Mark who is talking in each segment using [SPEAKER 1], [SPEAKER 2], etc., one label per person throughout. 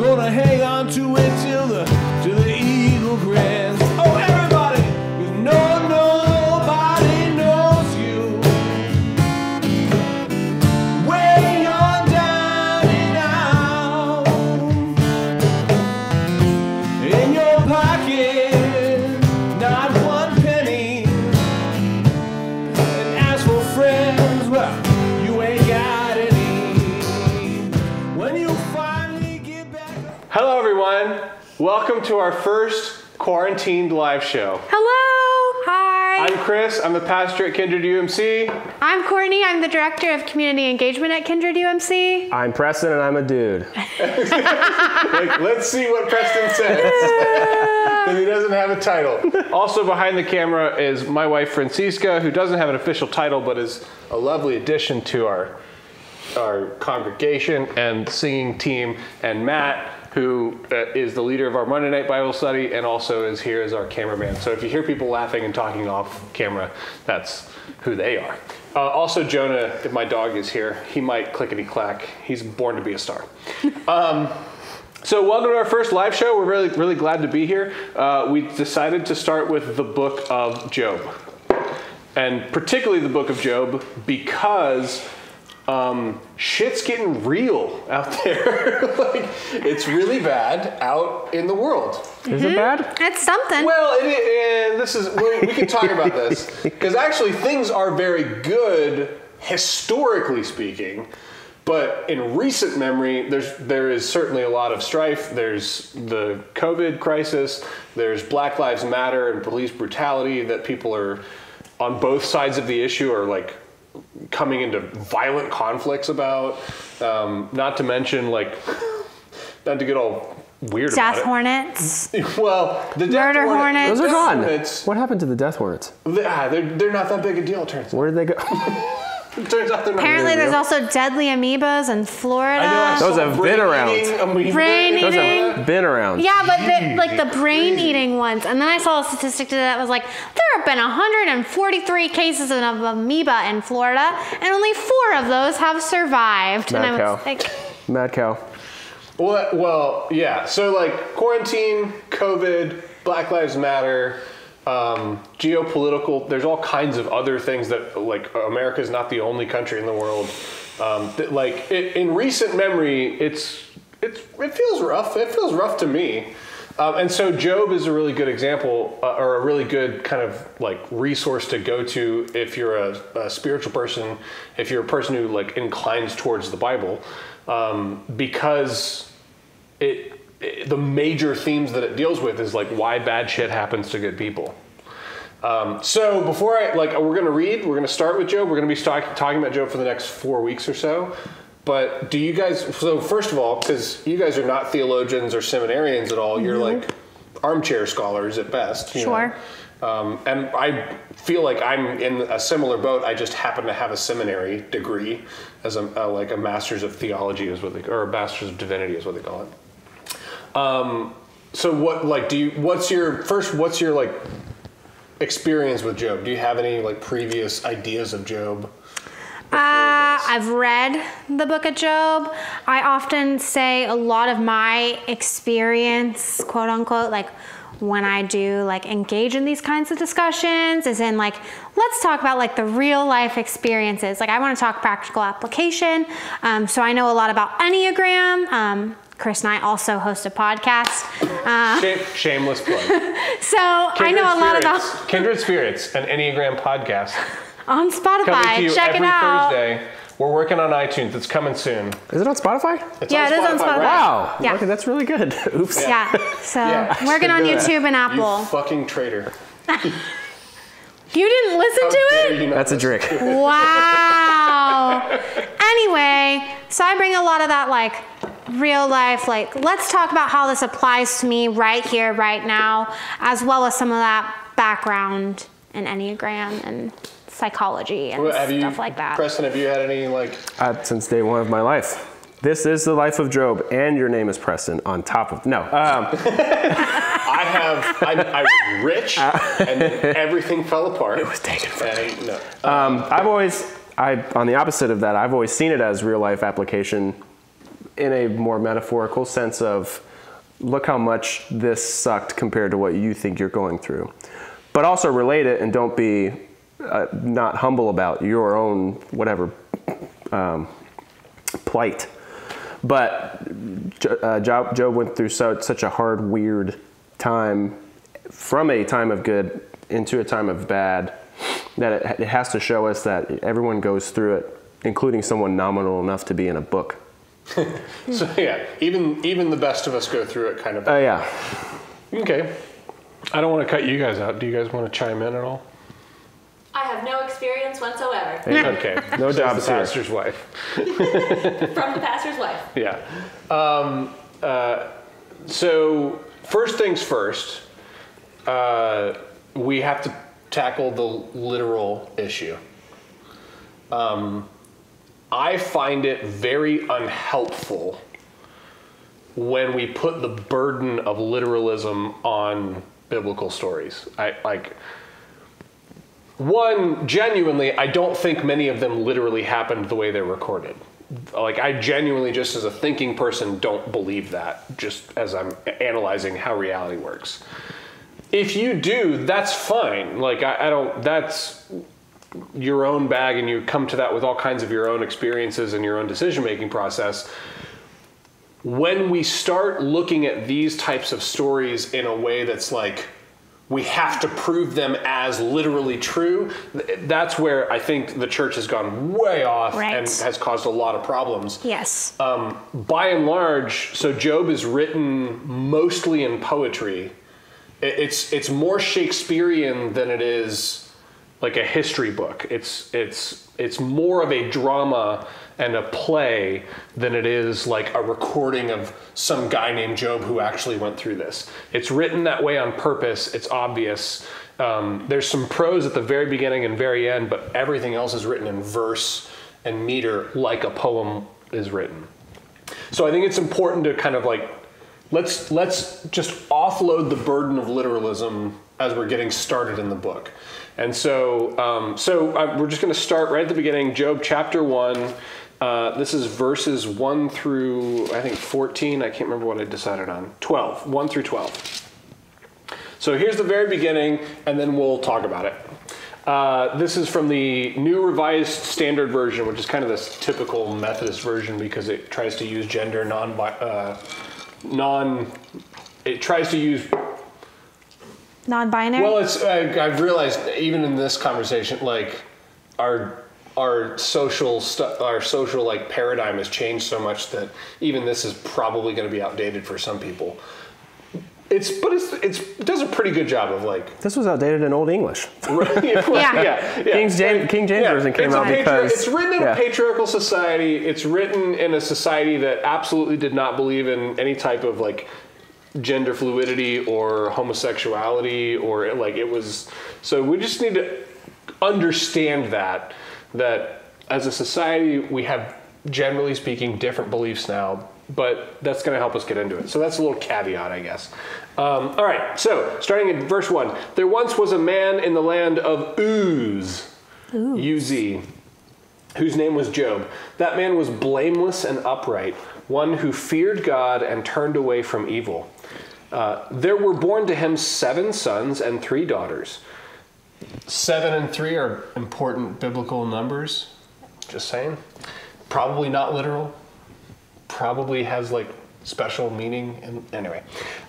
[SPEAKER 1] gonna hang on to it till the eagle grants. Oh, everybody, nobody knows you. Way on down and out. In your pocket, not one penny. And as for friends, well, you ain't got any. When you finally get back. Hello, everyone. Welcome to our first quarantined live show.
[SPEAKER 2] Hello. Hi.
[SPEAKER 1] I'm Chris. I'm the pastor at Kindred UMC.
[SPEAKER 2] I'm Courtney. I'm the director of community engagement at Kindred UMC.
[SPEAKER 3] I'm Preston, and I'm a dude.
[SPEAKER 1] Let's see what Preston says. Because he doesn't have a title. Also behind the camera is my wife, Francisca, who doesn't have an official title, but is a lovely addition to our congregation and singing team, and Matt, who is the leader of our Monday night Bible study and also is here as our cameraman. So if you hear people laughing and talking off camera, that's who they are. Also, Jonah, if my dog is here, he might clickety-clack. He's born to be a star. So welcome to our first live show. We're really glad to be here. We decided to start with the book of Job, and particularly the book of Job because shit's getting real out there. Like, it's really bad out in the world.
[SPEAKER 3] Is it bad?
[SPEAKER 2] It's something.
[SPEAKER 1] Well, we can talk about this because actually things are very good historically speaking, but in recent memory, there is certainly a lot of strife. There's the COVID crisis. There's Black Lives Matter and police brutality that people are on both sides of the issue are like coming into violent conflicts about, not to mention not to get all weird about it.
[SPEAKER 2] Death hornets.
[SPEAKER 1] Well, the
[SPEAKER 2] Murder hornets.
[SPEAKER 3] Those are gone.
[SPEAKER 1] Hornets,
[SPEAKER 3] What happened to the death hornets?
[SPEAKER 1] they're not that big a deal, it turns out.
[SPEAKER 3] Where did they go?
[SPEAKER 1] It turns out they're not
[SPEAKER 2] Apparently,
[SPEAKER 1] big a
[SPEAKER 2] there's
[SPEAKER 1] deal.
[SPEAKER 2] also deadly amoebas in Florida.
[SPEAKER 1] I know,
[SPEAKER 3] Those have been around.
[SPEAKER 2] Brain
[SPEAKER 3] Those
[SPEAKER 2] eating.
[SPEAKER 3] have been around.
[SPEAKER 2] Yeah, but the brain eating ones. And then I saw a statistic today that was like, there have been 143 cases of amoeba in Florida, and only 4 of those have survived.
[SPEAKER 3] Mad
[SPEAKER 2] and I
[SPEAKER 3] cow.
[SPEAKER 2] was like,
[SPEAKER 3] Mad cow.
[SPEAKER 1] Well, yeah. So quarantine, COVID, Black Lives Matter, geopolitical. There's all kinds of other things that America is not the only country in the world. In recent memory, it feels rough. It feels rough to me. And so Job is a really good example, or a really good kind of resource to go to if you're a spiritual person, if you're a person who inclines towards the Bible, because the major themes that it deals with is why bad shit happens to good people. So before we're going to start with Job. We're going to be talking about Job for the next 4 weeks or so. But do you guys, so first of all, because you guys are not theologians or seminarians at all, you're armchair scholars at best.
[SPEAKER 2] sure.
[SPEAKER 1] And I feel like I'm in a similar boat. I just happen to have a seminary degree as a master's of theology or a master's of divinity is what they call it. So what, what's your experience with Job? Do you have any previous ideas of Job?
[SPEAKER 2] I've read the book of Job. I often say a lot of my experience, quote unquote, when I do engage in these kinds of discussions is in let's talk about the real life experiences. I want to talk practical application. So I know a lot about Enneagram. Chris and I also host a podcast.
[SPEAKER 1] Shameless plug.
[SPEAKER 2] So I know a lot about
[SPEAKER 1] Kindred Spirits, an Enneagram podcast.
[SPEAKER 2] On Spotify.
[SPEAKER 1] Coming to you
[SPEAKER 2] Check
[SPEAKER 1] every
[SPEAKER 2] it out.
[SPEAKER 1] Thursday. We're working on iTunes. It's coming soon.
[SPEAKER 3] Is it on Spotify?
[SPEAKER 1] It's
[SPEAKER 2] Yeah, it is on Spotify.
[SPEAKER 1] right?
[SPEAKER 3] Wow.
[SPEAKER 2] Yeah.
[SPEAKER 3] Okay, that's really good. Oops.
[SPEAKER 2] Yeah. So
[SPEAKER 1] Yeah.
[SPEAKER 2] working on YouTube and
[SPEAKER 1] You
[SPEAKER 2] Apple.
[SPEAKER 1] fucking traitor.
[SPEAKER 2] You didn't listen to it?
[SPEAKER 3] That's a trick.
[SPEAKER 2] Wow. Anyway, so I bring a lot of that real life, let's talk about how this applies to me right here, right now, as well as some of that background in Enneagram and psychology and stuff like that.
[SPEAKER 1] Preston, have you had any
[SPEAKER 3] Since day one of my life. This is the life of Job, and your name is Preston on top of, no.
[SPEAKER 1] I was rich, and then everything fell apart.
[SPEAKER 3] It was taken from me.
[SPEAKER 1] No.
[SPEAKER 3] On the opposite of that, I've always seen it as real life application in a more metaphorical sense of, look how much this sucked compared to what you think you're going through. But also relate it and don't be not humble about your own whatever plight. But Job went through such a hard, weird time, from a time of good into a time of bad, that it has to show us that everyone goes through it, including someone nominal enough to be in a book.
[SPEAKER 1] So yeah, even the best of us go through it, kind of.
[SPEAKER 3] Yeah.
[SPEAKER 1] Okay. I don't want to cut you guys out. Do you guys want to chime in at all?
[SPEAKER 4] I have no experience whatsoever.
[SPEAKER 1] Okay.
[SPEAKER 3] No jobs
[SPEAKER 1] the
[SPEAKER 3] here.
[SPEAKER 1] pastor's wife.
[SPEAKER 4] From the pastor's wife.
[SPEAKER 1] Yeah. So first things first, we have to tackle the literal issue. I find it very unhelpful when we put the burden of literalism on biblical stories. Genuinely, I don't think many of them literally happened the way they're recorded. Like, I genuinely, just as a thinking person, don't believe that, just as I'm analyzing how reality works. If you do, that's fine. Like, I don't, that's your own bag, and you come to that with all kinds of your own experiences and your own decision-making process. When we start looking at these types of stories in a way that's like, we have to prove them as literally true, that's where I think the church has gone way off and has caused a lot of problems.
[SPEAKER 2] Yes.
[SPEAKER 1] By and large, so Job is written mostly in poetry. It's more Shakespearean than it is like a history book. It's more of a drama and a play than it is like a recording of some guy named Job who actually went through this. It's written that way on purpose. It's obvious. There's some prose at the very beginning and very end, but everything else is written in verse and meter like a poem is written. So I think it's important to kind of like, let's just offload the burden of literalism as we're getting started in the book. And so we're just going to start right at the beginning, Job chapter 1. This is verses 1 through, I think, 14. I can't remember what I decided on. 12, 1 through 12. So here's the very beginning, and then we'll talk about it. This is from the New Revised Standard Version, which is kind of this typical Methodist version because it tries to use gender it tries to use
[SPEAKER 2] non-binary?
[SPEAKER 1] Well, I've realized even in this conversation, like our social like paradigm has changed so much that even this is probably going to be outdated for some people. It does a pretty good job of like.
[SPEAKER 3] This was outdated in Old English.
[SPEAKER 2] Yeah.
[SPEAKER 3] King James Version came out because
[SPEAKER 1] it's written in a patriarchal society. It's written in a society that absolutely did not believe in any type of like gender fluidity or homosexuality or like it was. So we just need to understand that as a society we have, generally speaking, different beliefs now, but that's going to help us get into it. So that's a little caveat, I guess. All right, so starting in verse 1. There once was a man in the land of Uz, U-Z, whose name was Job. That man was blameless and upright, one who feared God and turned away from evil. There were born to him 7 sons and 3 daughters. 7 and 3 are important biblical numbers. Just saying. Probably not literal. Probably has like special meaning. And anyway.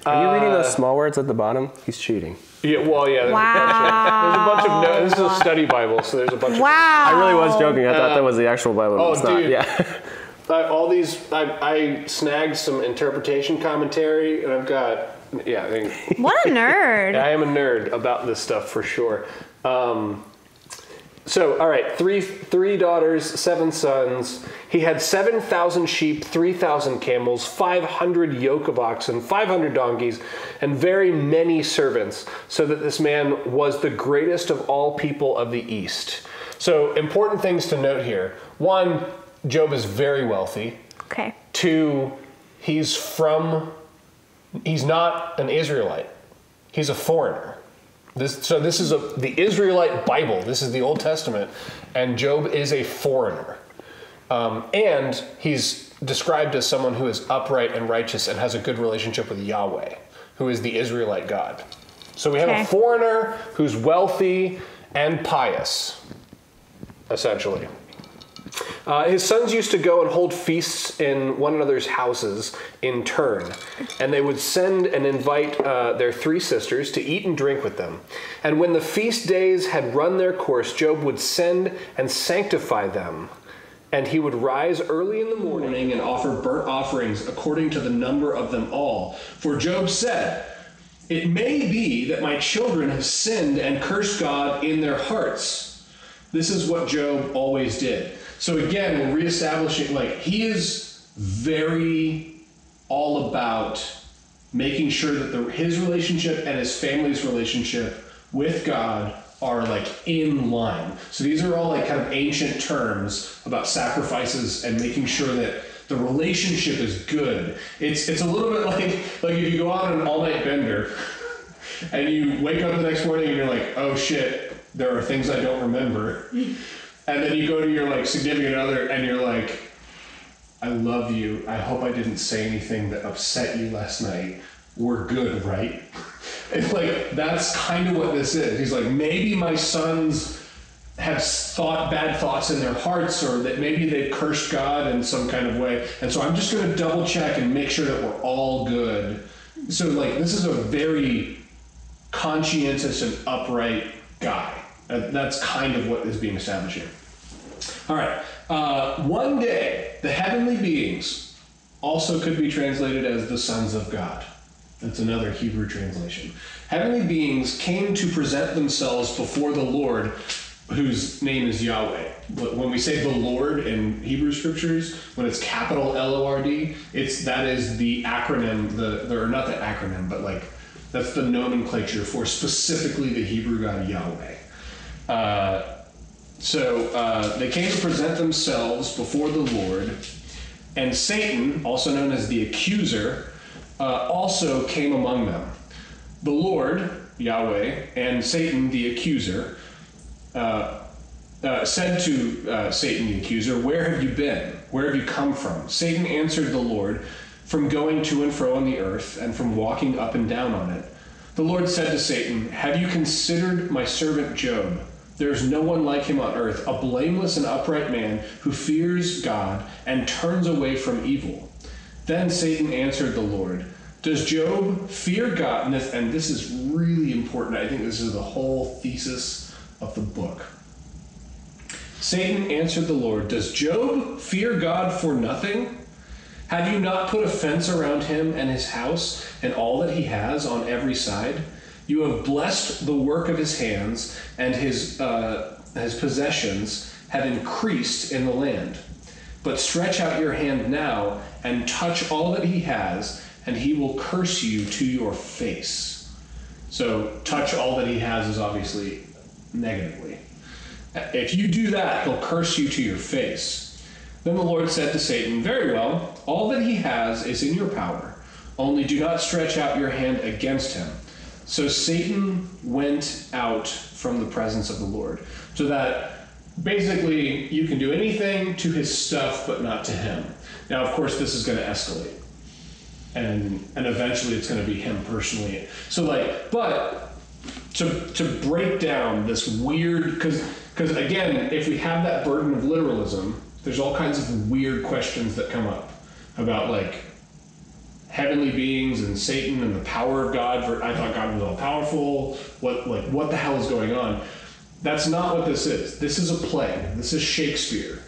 [SPEAKER 3] Are you reading those small words at the bottom? He's cheating.
[SPEAKER 1] Yeah, well, yeah. There's a bunch of notes. This is a study Bible, so there's a bunch of.
[SPEAKER 3] I really was joking. I thought that was the actual Bible.
[SPEAKER 1] Oh,
[SPEAKER 3] it's
[SPEAKER 1] dude.
[SPEAKER 3] Not. Yeah.
[SPEAKER 1] All these, I snagged some interpretation commentary, and I've got, yeah.
[SPEAKER 2] What a nerd.
[SPEAKER 1] I am a nerd about this stuff for sure. So, all right, three daughters, 7 sons. He had 7,000 sheep, 3,000 camels, 500 yoke of oxen, 500 donkeys, and very many servants, so that this man was the greatest of all people of the East. So, important things to note here. 1, Job is very wealthy.
[SPEAKER 2] Okay.
[SPEAKER 1] 2, he's not an Israelite. He's a foreigner. This is the Israelite Bible. This is the Old Testament, and Job is a foreigner. And he's described as someone who is upright and righteous and has a good relationship with Yahweh, who is the Israelite God. So we have a foreigner who's wealthy and pious, essentially. His sons used to go and hold feasts in one another's houses in turn, and they would send and invite their 3 sisters to eat and drink with them. And when the feast days had run their course, Job would send and sanctify them, and he would rise early in the morning and offer burnt offerings according to the number of them all. For Job said, "It may be that my children have sinned and cursed God in their hearts." This is what Job always did. So again, we're reestablishing, like, he is very all about making sure that his relationship and his family's relationship with God are like in line. So these are all like kind of ancient terms about sacrifices and making sure that the relationship is good. It's a little bit like if you go on an all-night bender and you wake up the next morning and you're like, oh shit, there are things I don't remember. And then you go to your like significant other and you're like, I love you. I hope I didn't say anything that upset you last night. We're good, right? It's like, that's kind of what this is. He's like, maybe my sons have thought bad thoughts in their hearts, or that maybe they've cursed God in some kind of way. And so I'm just going to double check and make sure that we're all good. So like, this is a very conscientious and upright guy. That's kind of what is being established here. All right. One day, the heavenly beings also could be translated as the sons of God. That's another Hebrew translation. Heavenly beings came to present themselves before the Lord, whose name is Yahweh. When we say the Lord in Hebrew scriptures, when it's capital L-O-R-D, that is the acronym, or not the acronym, but like that's the nomenclature for specifically the Hebrew God Yahweh. So they came to present themselves before the Lord, and Satan, also known as the accuser, also came among them. The Lord, Yahweh, and Satan, the accuser, said to Satan, the accuser, "Where have you been? Where have you come from?" Satan answered the Lord, "From going to and fro on the earth, and from walking up and down on it." The Lord said to Satan, "Have you considered my servant Job? There is no one like him on earth, a blameless and upright man who fears God and turns away from evil." Then Satan answered the Lord, "Does Job fear God?" And this is really important. I think this is the whole thesis of the book. Satan answered the Lord, "Does Job fear God for nothing? Have you not put a fence around him and his house and all that he has on every side? You have blessed the work of his hands, and his possessions have increased in the land. But stretch out your hand now and touch all that he has, and he will curse you to your face." So touch all that he has is obviously negatively. If you do that, he'll curse you to your face. Then the Lord said to Satan, "Very well, all that he has is in your power. Only do not stretch out your hand against him." So Satan went out from the presence of the Lord. So that basically you can do anything to his stuff, but not to him. Now, of course, this is going to escalate. And eventually it's going to be him personally. So but to break down this weird, because again, if we have that burden of literalism, there's all kinds of weird questions that come up about like heavenly beings and Satan and the power of God. I thought God was all powerful. What the hell is going on? That's not what this is. This is a play. This is Shakespeare.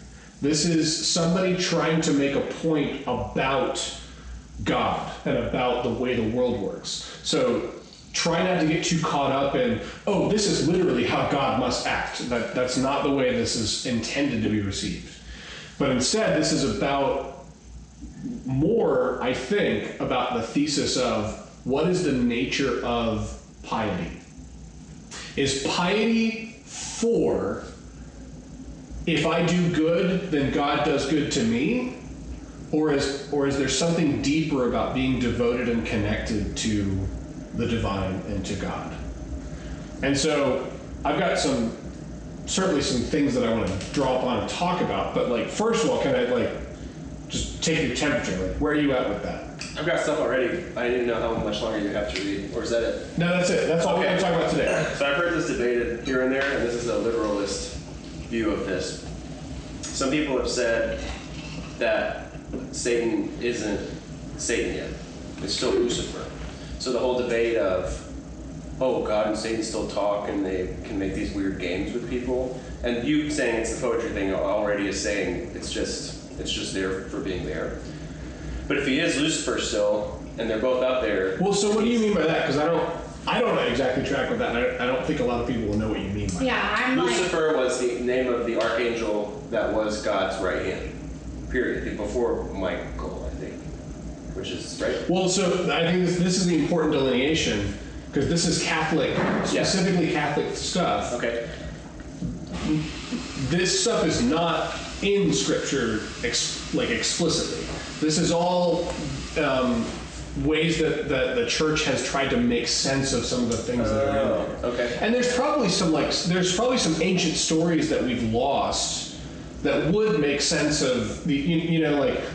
[SPEAKER 1] This is somebody trying to make a point about God and about the way the world works. So try not to get too caught up in, oh, this is literally how God must act. That's not the way this is intended to be received. But instead, this is about more, I think, about the thesis of what is the nature of piety. Is piety for, if I do good, then God does good to me? Or is there something deeper about being devoted and connected to the divine and to God? And so I've got certainly some things that I want to draw upon and talk about, but first of all, can I just take your temperature. Like, where are you at with that?
[SPEAKER 3] I've got stuff already. I didn't know how much longer you have to read, or is that it?
[SPEAKER 1] No, that's it. That's all we're going to talk about today.
[SPEAKER 3] So I've heard this debated here and there, and this is a literalist view of this. Some people have said that Satan isn't Satan yet. It's still Lucifer. So the whole debate of, oh, God and Satan still talk and they can make these weird games with people. And you saying it's the poetry thing already is saying it's just there for being there. But if he is Lucifer still, and they're both up there.
[SPEAKER 1] Well, so what do you mean by that? Because I don't exactly track with that. I don't think a lot of people will know what you mean by that.
[SPEAKER 2] Yeah, I'm
[SPEAKER 3] Lucifer was the name of the archangel that was God's right hand. Period. Before Michael, I think. Which is right.
[SPEAKER 1] Well, so I think this is the important delineation, because this is Catholic, specifically Catholic stuff.
[SPEAKER 3] Okay.
[SPEAKER 1] This stuff is not in Scripture explicitly. This is all ways that the church has tried to make sense of some of the things that are in there.
[SPEAKER 3] Okay.
[SPEAKER 1] And there's probably some ancient stories that we've lost that would make sense of the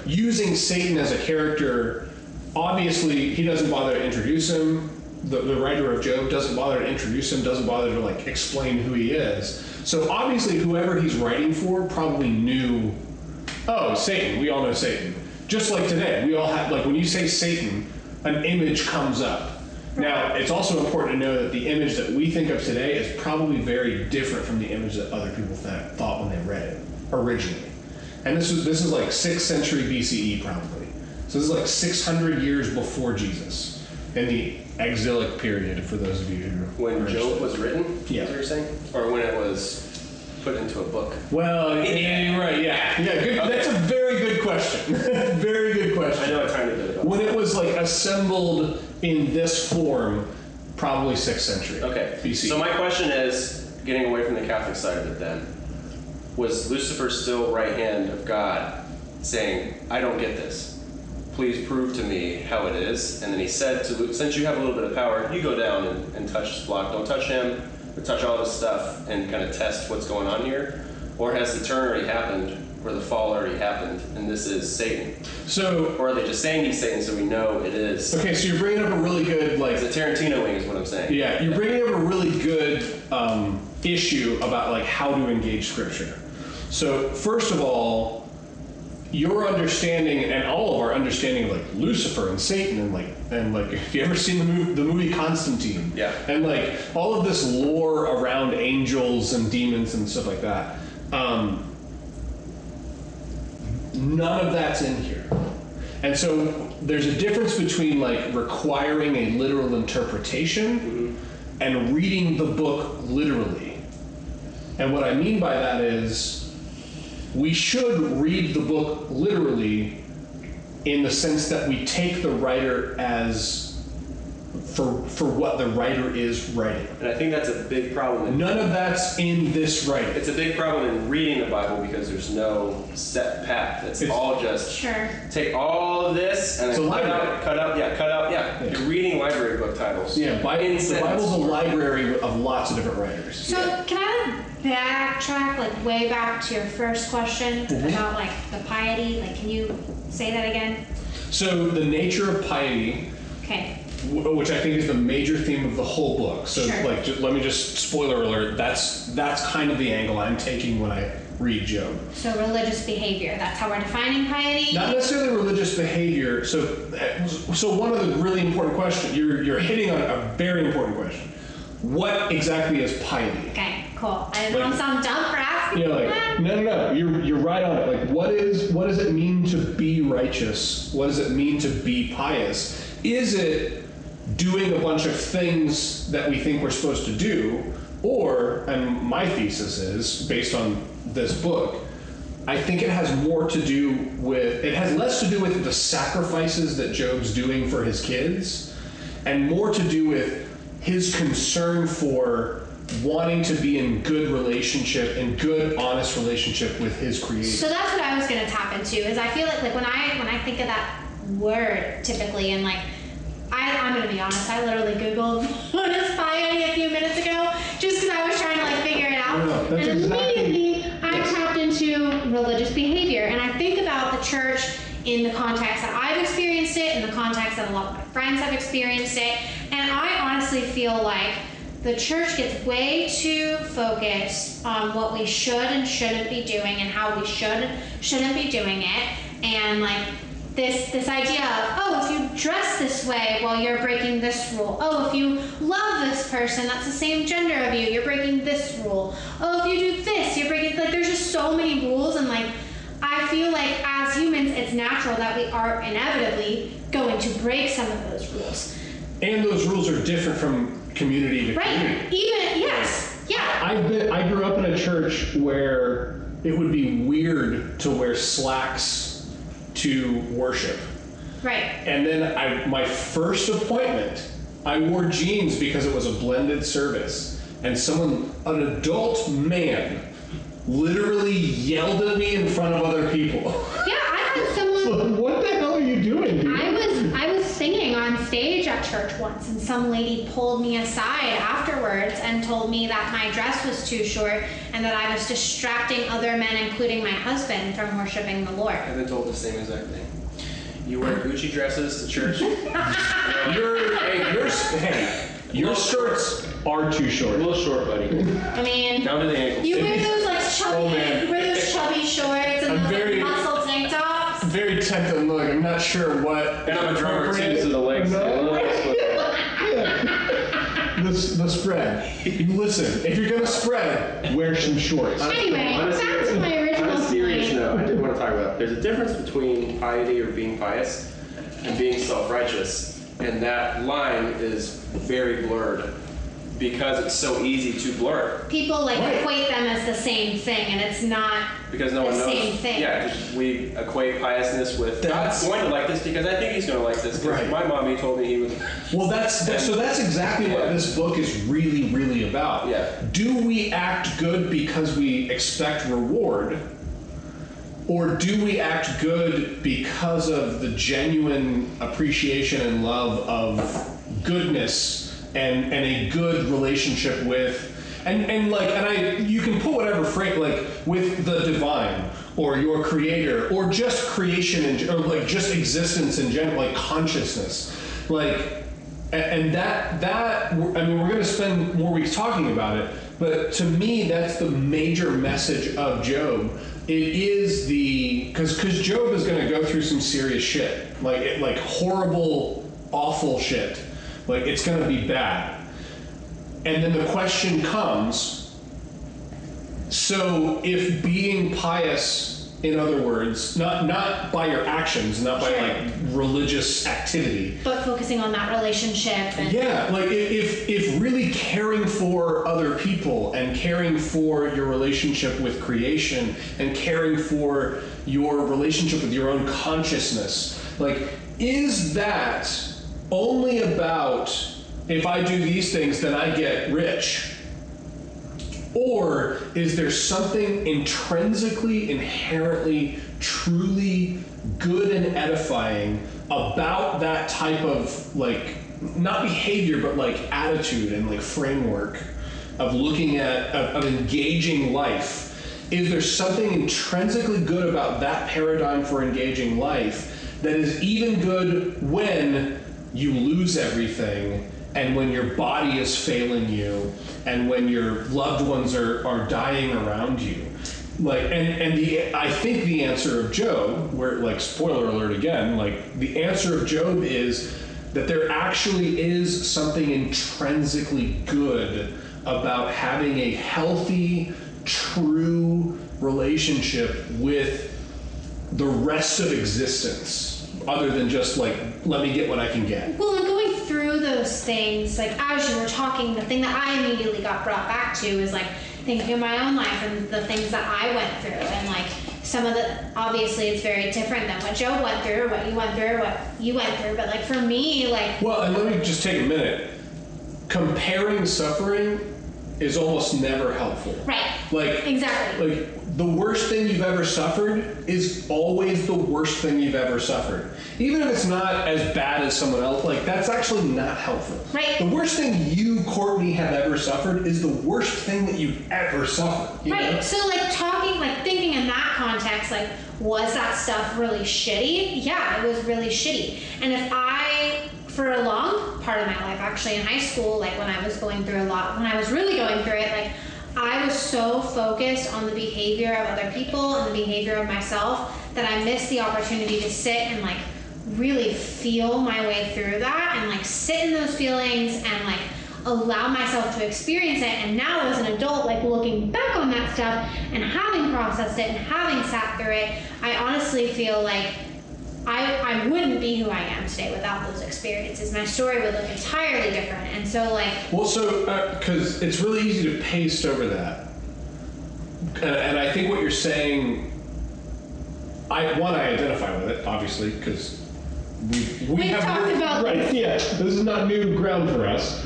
[SPEAKER 1] using Satan as a character. Obviously, he doesn't bother to introduce him. The writer of Job doesn't bother to introduce him, doesn't bother to explain who he is. So obviously, whoever he's writing for probably knew, oh, Satan. We all know Satan. Just like today, we all have, when you say Satan, an image comes up. Now, it's also important to know that the image that we think of today is probably very different from the image that other people thought when they read it originally. And this is like 6th century BCE probably. So this is like 600 years before Jesus in the exilic period, for those of you who
[SPEAKER 3] when Job was written,
[SPEAKER 1] yeah,
[SPEAKER 3] is what you're saying? Or when it was put into a book?
[SPEAKER 1] Well, yeah, you're right, yeah. Good. Okay. That's a very good question. Very good question.
[SPEAKER 3] I know a tiny bit about
[SPEAKER 1] when it was assembled in this form, probably 6th century.
[SPEAKER 3] Okay.
[SPEAKER 1] BC.
[SPEAKER 3] So my question is, getting away from the Catholic side of it then, was Lucifer still right hand of God saying, I don't get this. Please prove to me how it is. And then he said to Luke, since you have a little bit of power, you go down and touch this block. Don't touch him, but touch all this stuff and kind of test what's going on here. Or has the turn already happened, or the fall already happened, and this is Satan?
[SPEAKER 1] So,
[SPEAKER 3] or are they just saying he's Satan so we know it is?
[SPEAKER 1] Okay, so you're bringing up a really good,
[SPEAKER 3] It's a Tarantino wing is what I'm saying.
[SPEAKER 1] Yeah, you're bringing up a really good issue about how to engage Scripture. So, first of all, your understanding and all of our understanding of Lucifer and Satan and if you ever seen the movie Constantine,
[SPEAKER 3] yeah,
[SPEAKER 1] and all of this lore around angels and demons and stuff like that, none of that's in here. And so there's a difference between requiring a literal interpretation and reading the book literally. And what I mean by that is, we should read the book literally in the sense that we take the writer as for what the writer is writing.
[SPEAKER 3] And I think that's a big problem.
[SPEAKER 1] None of that's in this writing.
[SPEAKER 3] It's a big problem in reading the Bible because there's no set path. It's all just take all of this and then cut out. Yeah. You're reading library book titles.
[SPEAKER 1] Yeah, the Bible's a library of lots of different writers.
[SPEAKER 2] So can I backtrack way back to your first question about the piety? Can you say that again?
[SPEAKER 1] So the nature of piety,
[SPEAKER 2] okay,
[SPEAKER 1] which I think is the major theme of the whole book. So let me just spoiler alert, that's kind of the angle I'm taking when I read Job.
[SPEAKER 2] So religious behavior, that's how we're defining piety?
[SPEAKER 1] Not necessarily religious behavior. So one of the really important questions, you're hitting on a very important question. What exactly is piety?
[SPEAKER 2] Okay, cool. I didn't want to sound dumb for asking.
[SPEAKER 1] No. You're right on it. What does it mean to be righteous? What does it mean to be pious? Is it doing a bunch of things that we think we're supposed to do, or, and my thesis is based on this book, I think it has less to do with the sacrifices that Job's doing for his kids, and more to do with his concern for wanting to be in good relationship and good, honest relationship with his creator.
[SPEAKER 2] So that's what I was going to tap into, is I feel like when I think of that word typically, and I'm going to be honest, I literally Googled what is piety a few minutes ago, just because I was trying to figure it out. And immediately I tapped into religious behavior, and I think about the church in the context that I've experienced it, in the context that a lot of my friends have experienced it. And I honestly feel like the church gets way too focused on what we should and shouldn't be doing and how we shouldn't be doing it. And like this idea of, oh, if you dress this way, well, you're breaking this rule. Oh, if you love this person that's the same gender of you, you're breaking this rule. Oh, if you do this, you're breaking, like, there's just so many rules. And like, I feel like as humans, it's natural that we are inevitably going to break some of those rules.
[SPEAKER 1] And those rules are different from community to community.
[SPEAKER 2] Even, yes, yeah.
[SPEAKER 1] I grew up in a church where it would be weird to wear slacks to worship.
[SPEAKER 2] Right.
[SPEAKER 1] And then my first appointment, I wore jeans because it was a blended service. And an adult man, literally yelled at me in front of other people.
[SPEAKER 2] Yeah, I had someone.
[SPEAKER 1] What the hell are you doing, dude?
[SPEAKER 2] I was singing on stage at church once, and some lady pulled me aside afterwards and told me that my dress was too short and that I was distracting other men, including my husband, from worshiping the Lord.
[SPEAKER 3] I've been told the same exact thing. You wear Gucci dresses to church.
[SPEAKER 1] Your skirts are too short.
[SPEAKER 3] A little short, buddy.
[SPEAKER 2] I mean,
[SPEAKER 3] Down to the ankles.
[SPEAKER 2] you wear those like chubby shorts and those muscle tank tops.
[SPEAKER 1] Very tempted look. I'm not sure what.
[SPEAKER 3] And I'm a drummer too, so the legs.
[SPEAKER 1] The spread. Listen, if you're gonna spread, wear some shorts.
[SPEAKER 2] Anyway, back to my original
[SPEAKER 3] on a serious
[SPEAKER 2] point.
[SPEAKER 3] note, I did want to talk about, there's a difference between piety or being pious and being self-righteous, and that line is very blurred because it's so easy to blur.
[SPEAKER 2] People like equate them as the same thing, and it's not
[SPEAKER 3] because no one knows.
[SPEAKER 2] Same thing.
[SPEAKER 3] Yeah, because we equate piousness with God's going to like this because I think he's going to like this. Right. My mommy told me he would.
[SPEAKER 1] Well, that's exactly what this book is really, really about.
[SPEAKER 3] Yeah.
[SPEAKER 1] Do we act good because we expect reward, or do we act good because of the genuine appreciation and love of goodness and a good relationship with? You can put whatever frame, like with the divine or your creator or just creation or like just existence in general, like consciousness, like, and that I mean, we're going to spend more weeks talking about it, but to me, that's the major message of Job. It is because Job is going to go through some serious shit, like horrible, awful shit, like it's going to be bad. And then the question comes, so if being pious, in other words, not by your actions, not by like religious activity,
[SPEAKER 2] but focusing on that relationship. And
[SPEAKER 1] like if really caring for other people and caring for your relationship with creation and caring for your relationship with your own consciousness, like, is that only about if I do these things, then I get rich? Or is there something intrinsically, inherently, truly good and edifying about that type of, like, not behavior, but like attitude and like framework of looking at, of engaging life? Is there something intrinsically good about that paradigm for engaging life that is even good when you lose everything, and when your body is failing you, and when your loved ones are dying around you? Like, I think the answer of Job, where, like, spoiler alert again, like, the answer of Job is that there actually is something intrinsically good about having a healthy, true relationship with the rest of existence, other than just like, let me get what I can get.
[SPEAKER 2] Well, and going through those things, like as you were talking, the thing that I immediately got brought back to is like thinking of my own life and the things that I went through, and like some of the, obviously it's very different than what Job went through, or what you went through, or what you went through, but like for me, like...
[SPEAKER 1] Well, and let me just take a minute. Comparing suffering is almost never helpful.
[SPEAKER 2] Right.
[SPEAKER 1] Like,
[SPEAKER 2] exactly.
[SPEAKER 1] Like, the worst thing you've ever suffered is always the worst thing you've ever suffered. Even if it's not as bad as someone else, like that's actually not helpful.
[SPEAKER 2] Right.
[SPEAKER 1] The worst thing you, Courtney, have ever suffered is the worst thing that you've ever suffered. You know?
[SPEAKER 2] So like talking, like thinking in that context, like was that stuff really shitty? Yeah, it was really shitty. And if I, for a long part of my life, actually in high school, like when I was going through a lot, when I was really going through it, like I was so focused on the behavior of other people and the behavior of myself that I missed the opportunity to sit and like really feel my way through that and like sit in those feelings and like allow myself to experience it. And now as an adult, like looking back on that stuff and having processed it and having sat through it, I honestly feel like I wouldn't be who I am today without those experiences. My story would look entirely different. And so like...
[SPEAKER 1] Well, so, because it's really easy to paste over that. And I think what you're saying, I identify with it, obviously, because we have
[SPEAKER 2] talked about
[SPEAKER 1] right, this. Yeah, this is not new ground for us.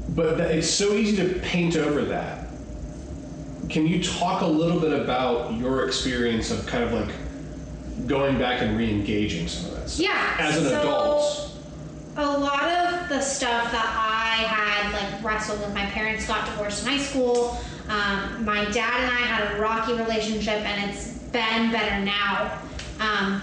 [SPEAKER 1] But it's so easy to paint over that. Can you talk a little bit about your experience of kind of like going back and re-engaging some of that stuff?
[SPEAKER 2] Yeah.
[SPEAKER 1] As an adult.
[SPEAKER 2] A lot of the stuff that I had like wrestled with, my parents got divorced in high school. My dad and I had a rocky relationship, and it's been better now.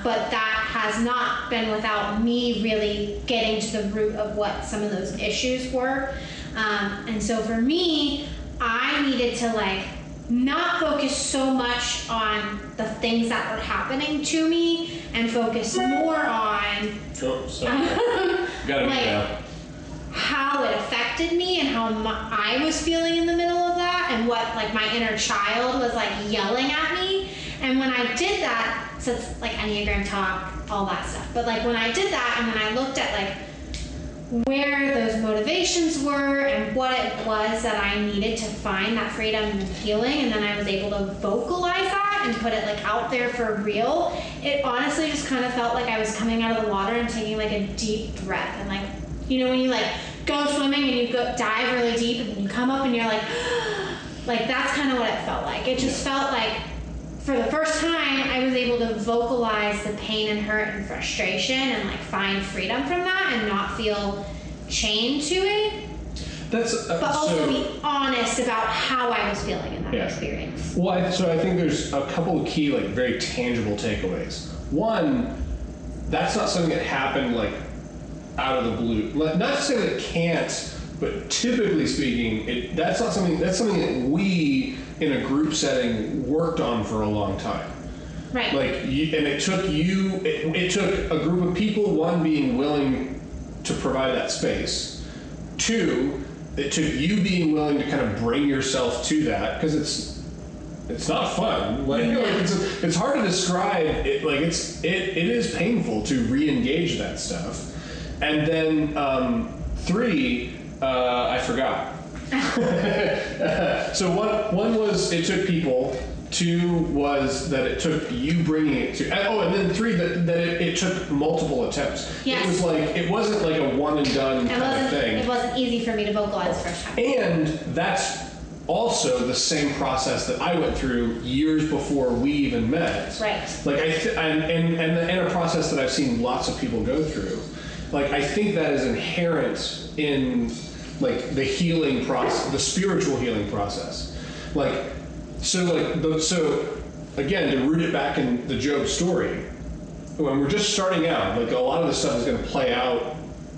[SPEAKER 2] But that has not been without me really getting to the root of what some of those issues were. And so for me, I needed to like not focus so much on the things that were happening to me and focus more on like how it affected me and how I was feeling in the middle of that, and what like my inner child was like yelling at me. And when I did that, so it's like Enneagram talk, all that stuff, but like when I did that and when I looked at like where those motivations were and what it was that I needed to find that freedom and healing, and then I was able to vocalize that and put it like out there for real, it honestly just kind of felt like I was coming out of the water and taking like a deep breath. And like, you know, when you like go swimming and you go dive really deep and then you come up and you're like that's kind of what it felt like. It just felt like for the first time, I was able to vocalize the pain and hurt and frustration and like find freedom from that and not feel chained to it.
[SPEAKER 1] But
[SPEAKER 2] also be honest about how I was feeling in that experience.
[SPEAKER 1] Well, so I think there's a couple of key, like very tangible takeaways. One, that's not something that happened like out of the blue. Not to say that it can't, but typically speaking, that's something that we in a group setting worked on for a long time.
[SPEAKER 2] Right.
[SPEAKER 1] Like, and it took a group of people, one, being willing to provide that space. Two, it took you being willing to kind of bring yourself to that, because it's not fun. Like, it's hard to describe. It is painful to re-engage that stuff. And then three, I forgot. So one was it took people. Two was that it took you bringing it to. And then three, that it took multiple attempts.
[SPEAKER 2] Yes.
[SPEAKER 1] It was like, it wasn't like a one and done kind of thing.
[SPEAKER 2] It wasn't easy for me to vocalize the first time.
[SPEAKER 1] And that's also the same process that I went through years before we even met.
[SPEAKER 2] Right.
[SPEAKER 1] Like and a process that I've seen lots of people go through. Like, I think that is inherent in like the healing process, the spiritual healing process. Like, so again, to root it back in the Job story, when we're just starting out, like a lot of this stuff is going to play out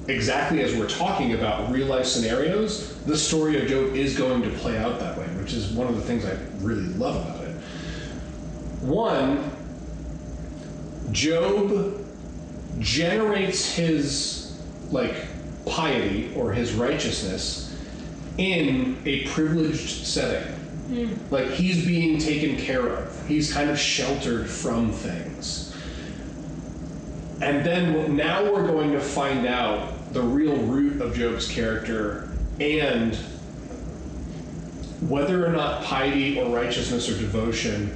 [SPEAKER 1] exactly as we're talking about real life scenarios. The story of Job is going to play out that way, which is one of the things I really love about it. One, Job generates his like piety or his righteousness in a privileged setting. Like, he's being taken care of. He's kind of sheltered from things. And then now we're going to find out the real root of Job's character and whether or not piety or righteousness or devotion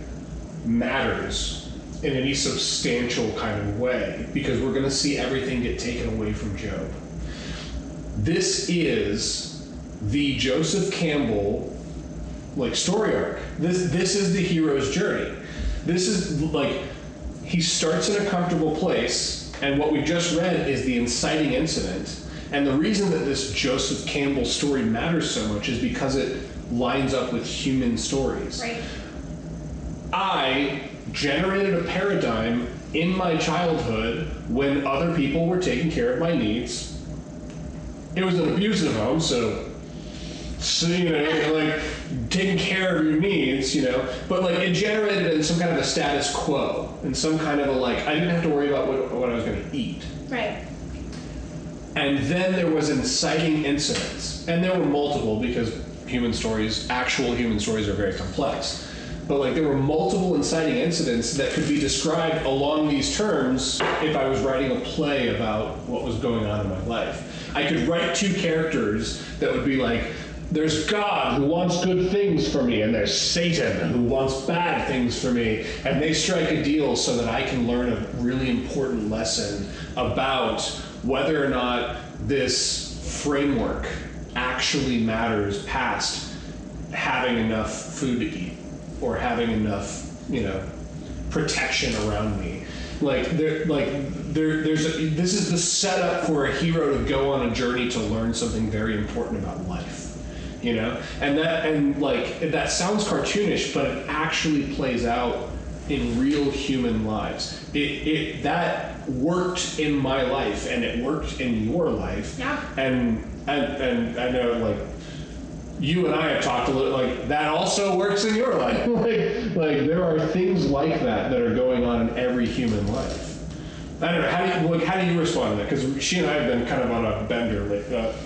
[SPEAKER 1] matters in any substantial kind of way, because we're going to see everything get taken away from Job. This is the Joseph Campbell like story arc. This is the hero's journey. This is like, he starts in a comfortable place And what we just read is the inciting incident. And the reason that this Joseph Campbell story matters so much is because it lines up with human stories.
[SPEAKER 2] Right.
[SPEAKER 1] I generated a paradigm in my childhood when other people were taking care of my needs. It was an abusive home, so you know, like taking care of your needs, you know, but like it generated in some kind of a status quo and some kind of a like I didn't have to worry about what I was going to eat.
[SPEAKER 2] Right.
[SPEAKER 1] And then there was inciting incidents, and there were multiple because actual human stories are very complex. But like there were multiple inciting incidents that could be described along these terms if I was writing a play about what was going on in my life. I could write two characters that would be like, there's God who wants good things for me, and there's Satan who wants bad things for me, and they strike a deal so that I can learn a really important lesson about whether or not this framework actually matters past having enough food to eat or having enough, you know, protection around me. This is the setup for a hero to go on a journey to learn something very important about life, you know? And that sounds cartoonish, but it actually plays out in real human lives. That worked in my life, and it worked in your life.
[SPEAKER 2] Yeah.
[SPEAKER 1] And I know, like, you and I have talked a little, like, that also works in your life. like there are things like that are going on in every human life. I don't know, how do you respond to that? Because she and I have been kind of on a bender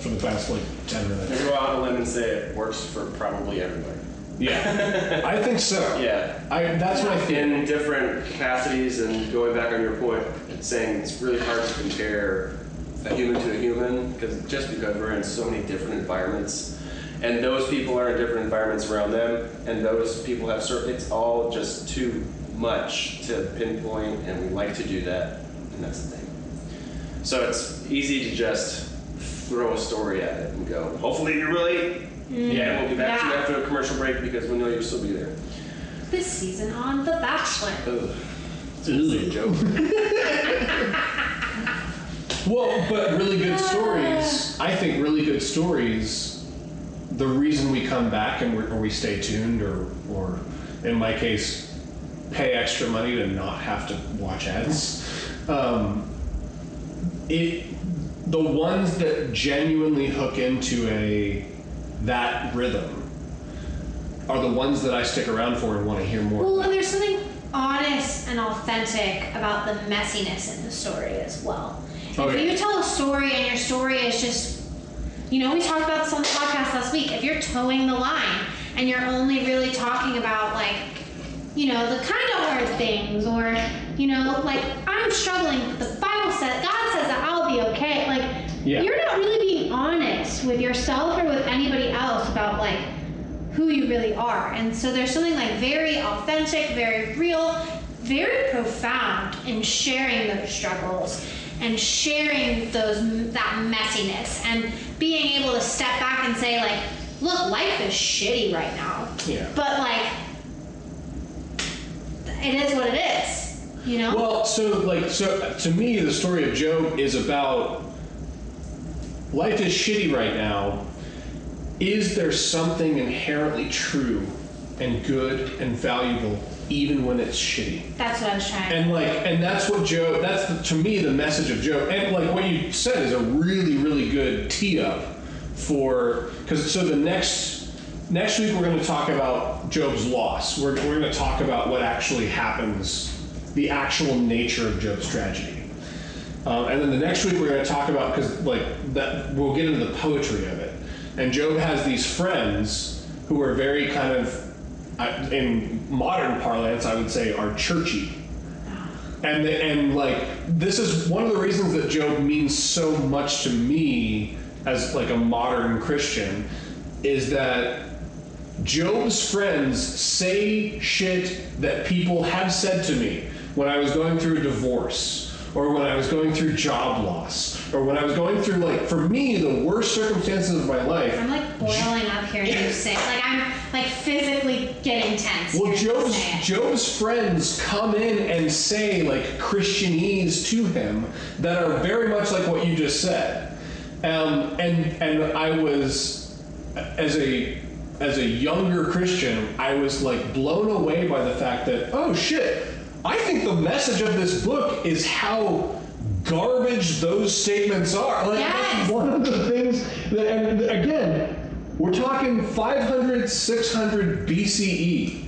[SPEAKER 1] for the past 10 minutes.
[SPEAKER 3] I go out on a limb and say it works for probably everybody.
[SPEAKER 1] Yeah, I think so.
[SPEAKER 3] Yeah.
[SPEAKER 1] That's my thing.
[SPEAKER 3] In different capacities, and going back on your point, it's saying it's really hard to compare a human to a human, because we're in so many different environments, and those people are in different environments around them, and those people have it's all just too much to pinpoint, and we like to do that, and that's the thing. So it's easy to just throw a story at it and go, hopefully you relate. Yeah, we'll be back to you after a commercial break because we know you'll still be there.
[SPEAKER 2] This season on The Bachelor.
[SPEAKER 3] It's a joke.
[SPEAKER 1] Well, but really good stories, I think really good stories, the reason we come back or we stay tuned or in my case, pay extra money to not have to watch ads, the ones that genuinely hook into that rhythm are the ones that I stick around for and want to hear more.
[SPEAKER 2] Well, and there's something honest and authentic about the messiness in the story as well. If you tell a story and your story is just, you know, we talked about this on the podcast last week, if you're towing the line and you're only really talking about, like, you know, the kind of hard things, or, you know, like, I'm struggling, but the Bible says, God says that I'll be okay. Like, you're not really being honest with yourself or with anybody else about, like, who you really are. And so there's something, like, very authentic, very real, very profound in sharing those struggles and sharing that messiness and being able to step back and say, like, look, life is shitty right now.
[SPEAKER 1] Yeah.
[SPEAKER 2] But, like, it is what it is, you know?
[SPEAKER 1] Well, so to me, the story of Job is about life is shitty right now. Is there something inherently true and good and valuable even when it's shitty?
[SPEAKER 2] That's what I was trying.
[SPEAKER 1] And that's what Job. That's to me the message of Job. And like what you said is a really really good tee up for because the next week we're going to talk about Job's loss. We're going to talk about what actually happens, the actual nature of Job's tragedy. And then the next week we're going to talk about because like that we'll get into the poetry of it. And Job has these friends who are very kind of, in modern parlance, I would say, are churchy. And like, this is one of the reasons that Job means so much to me as like a modern Christian, is that Job's friends say shit that people have said to me when I was going through a divorce, or when I was going through job loss, or when I was going through, like, for me, the worst circumstances of my life.
[SPEAKER 2] I'm like boiling up hearing you say, like, I'm like physically getting tense.
[SPEAKER 1] Well,
[SPEAKER 2] hearing you say it.
[SPEAKER 1] Job's friends come in and say, like, Christianese to him that are very much like what you just said. And I was, as a younger Christian, I was, like, blown away by the fact that, oh shit, I think the message of this book is how garbage those statements are. Like, that's one of the things that, and again, we're talking 500, 600 BCE.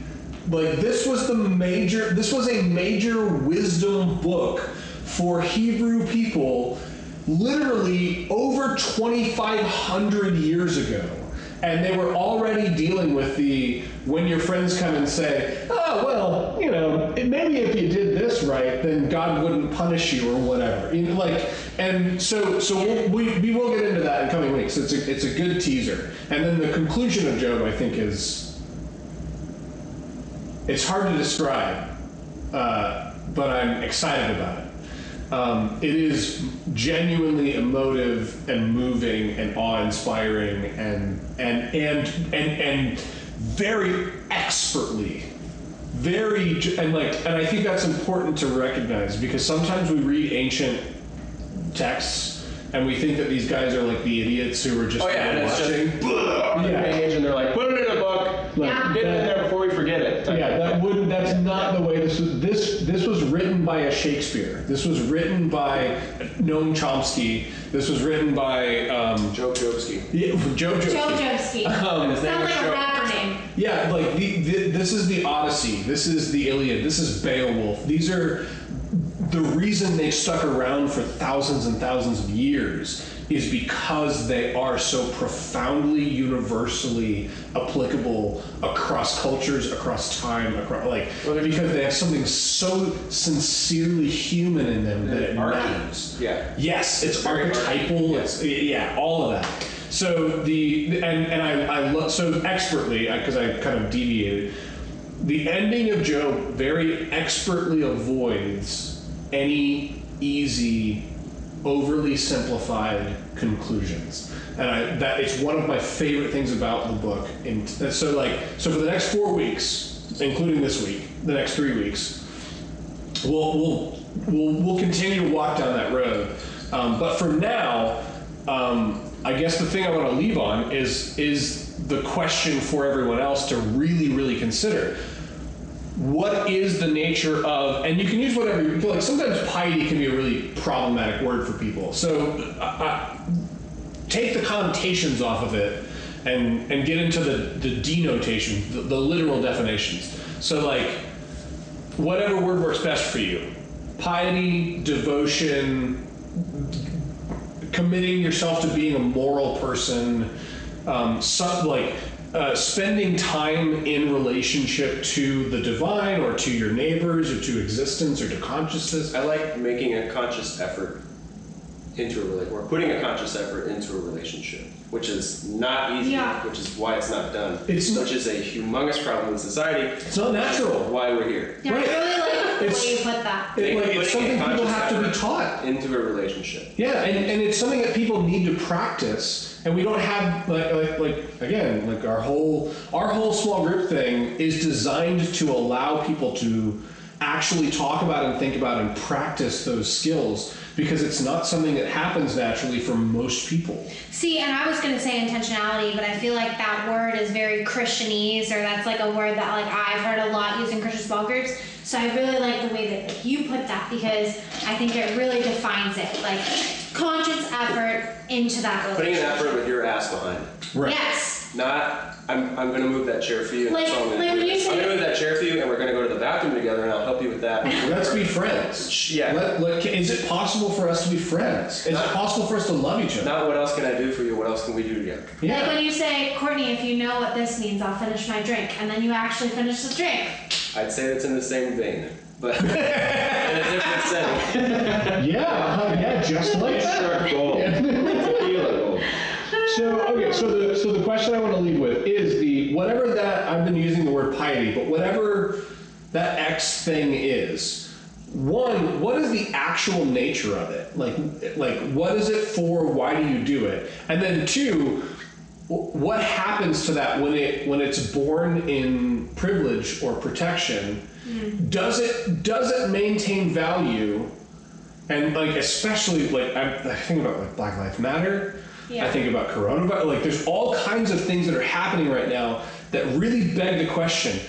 [SPEAKER 1] Like, this was a major wisdom book for Hebrew people literally over 2,500 years ago. And they were already dealing with when your friends come and say, oh, well, you know, maybe if you did this right, then God wouldn't punish you or whatever. You know, like, and so we will get into that in coming weeks. It's a good teaser. And then the conclusion of Job, I think, it's hard to describe, but I'm excited about it. It is genuinely emotive and moving and awe-inspiring and very expertly, and I think that's important to recognize, because sometimes we read ancient texts and we think that these guys are like the idiots who were just
[SPEAKER 3] and it's
[SPEAKER 1] watching
[SPEAKER 3] just on the page, and they're like, put it in a book, get it in there before we forget it.
[SPEAKER 1] That's not the way this was. This was written by a Shakespeare. This was written by Noam Chomsky. This was written by
[SPEAKER 3] Joe Jobski.
[SPEAKER 1] Yeah, Joe Jobski.
[SPEAKER 2] Joe Jobski. Sounds like a rapper name.
[SPEAKER 1] Yeah, like this is the Odyssey. This is the Iliad. This is Beowulf. These are the reason they stuck around for thousands and thousands of years is because they are so profoundly universally applicable across cultures, across time, because they have something so sincerely human in them that it matters.
[SPEAKER 3] Yeah.
[SPEAKER 1] Yes, it's archetypal. It's all of that. So I love so expertly, because I kind of deviated. The ending of Job very expertly avoids any easy, overly simplified conclusions, and that it's one of my favorite things about the book. And so for the next 4 weeks, including this week, the next 3 weeks, we'll continue to walk down that road. But for now, I guess the thing I want to leave on is the question for everyone else to really, really consider. What is the nature of, and you can use whatever you feel like. Sometimes piety can be a really problematic word for people. So take the connotations off of it and get into the denotations, the literal definitions. So like, whatever word works best for you. Piety, devotion, committing yourself to being a moral person, spending time in relationship to the divine or to your neighbors or to existence or to consciousness.
[SPEAKER 3] I like making a conscious effort into a relationship, or putting a conscious effort into a relationship, which is not easy, which is why it's not done, which is a humongous problem in society.
[SPEAKER 1] It's not natural.
[SPEAKER 3] Why we're here.
[SPEAKER 2] Yeah,
[SPEAKER 1] Right.
[SPEAKER 2] I really like the way you put that.
[SPEAKER 1] It's something people have to be taught.
[SPEAKER 3] Into a relationship.
[SPEAKER 1] Yeah, and it's something that people need to practice, and we don't have like our whole small group thing is designed to allow people to actually talk about and think about and practice those skills, because it's not something that happens naturally for most people.
[SPEAKER 2] See, and I was going to say intentionality, but I feel like that word is very Christianese, or that's like a word that like I've heard a lot used in Christian small groups. So I really like the way that like, you put that, because I think it really defines it. Like conscious effort into that relationship.
[SPEAKER 3] Putting an effort with your ass behind it.
[SPEAKER 1] Right.
[SPEAKER 2] Yes.
[SPEAKER 3] Not, I'm going to move that chair for you. And that's all I'm going to do. I'm going to move that chair for you, and we're going to go to the bathroom together, and I'll help you with that.
[SPEAKER 1] Let's be friends.
[SPEAKER 3] Yeah.
[SPEAKER 1] Is it possible for us to be friends? Is it possible for us to love each other?
[SPEAKER 3] Not what else can I do for you, what else can we do together?
[SPEAKER 2] Yeah. Like when you say, Courtney, if you know what this means, I'll finish my drink, and then you actually finish the drink.
[SPEAKER 3] I'd say that's in the same vein, but in a different setting.
[SPEAKER 1] Yeah, just like
[SPEAKER 3] Sharp gold. Tequila gold.
[SPEAKER 1] So the question I want to leave with is whatever that, I've been using the word piety, but whatever that X thing is, one, what is the actual nature of it? Like what is it for? Why do you do it? And then two, what happens to that when it's born in privilege or protection? Does it maintain value? And like, especially like I think about like Black Lives Matter. Yeah. I think about coronavirus. Like, there's all kinds of things that are happening right now that really beg the question: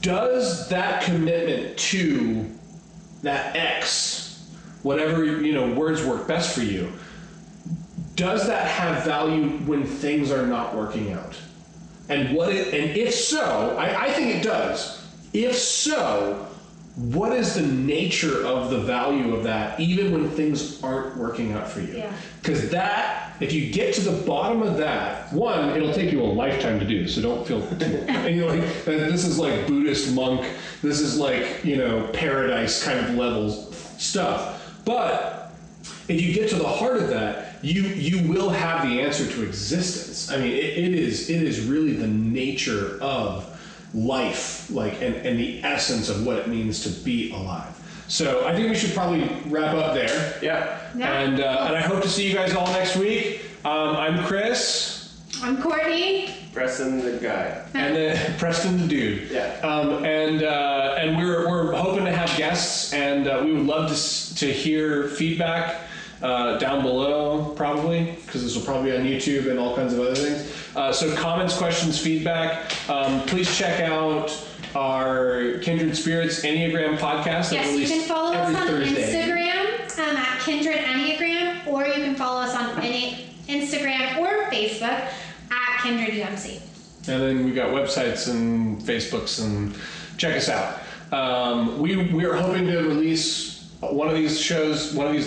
[SPEAKER 1] does that commitment to that X, whatever words work best for you, does that have value when things are not working out? And if so, I think it does. If so, what is the nature of the value of that, even when things aren't working out for you? Because if you get to the bottom of that, one, it'll take you a lifetime to do, so don't feel too, this is like Buddhist monk, this is like, paradise kind of level stuff. But if you get to the heart of that, you will have the answer to existence. I mean, it is really the nature of life, and the essence of what it means to be alive. So I think we should probably wrap up there. Yeah. And I hope to see you guys all next week. I'm Chris.
[SPEAKER 2] I'm Courtney.
[SPEAKER 3] Preston the guy.
[SPEAKER 1] And then Preston the dude.
[SPEAKER 3] Yeah.
[SPEAKER 1] And we're hoping to have guests, and we would love to hear feedback down below, probably, because this will probably be on YouTube and all kinds of other things. So comments, questions, feedback. Please check out our Kindred Spirits Enneagram podcast.
[SPEAKER 2] Yes, you can follow us on
[SPEAKER 1] Thursday.
[SPEAKER 2] Instagram at Kindred Enneagram, or you can follow us on Instagram or Facebook at Kindred UMC. And
[SPEAKER 1] then we got websites and Facebooks, and check us out. We are hoping to release one of these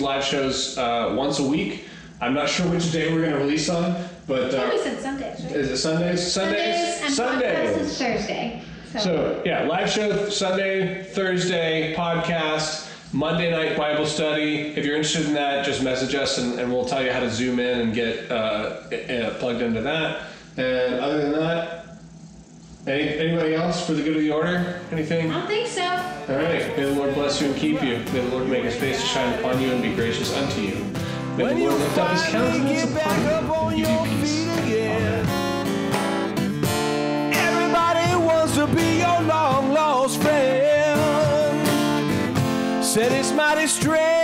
[SPEAKER 1] live shows once a week. I'm not sure which day we're going to release on, but
[SPEAKER 2] we said Sundays, right?
[SPEAKER 1] Is it Sundays?
[SPEAKER 2] Sundays. Podcast is Thursday.
[SPEAKER 1] So yeah, live show Sunday, Thursday, podcast, Monday night Bible study. If you're interested in that, just message us and we'll tell you how to zoom in and get plugged into that. And other than that, anybody else for the good of the order? Anything?
[SPEAKER 2] I don't think so.
[SPEAKER 1] All right. May the Lord bless you and keep you. May the Lord make his face to shine upon you and be gracious unto you. May the Lord lift up his countenance upon you and give you peace.
[SPEAKER 5] Everybody wants to be your long lost friend. Said it's mighty strange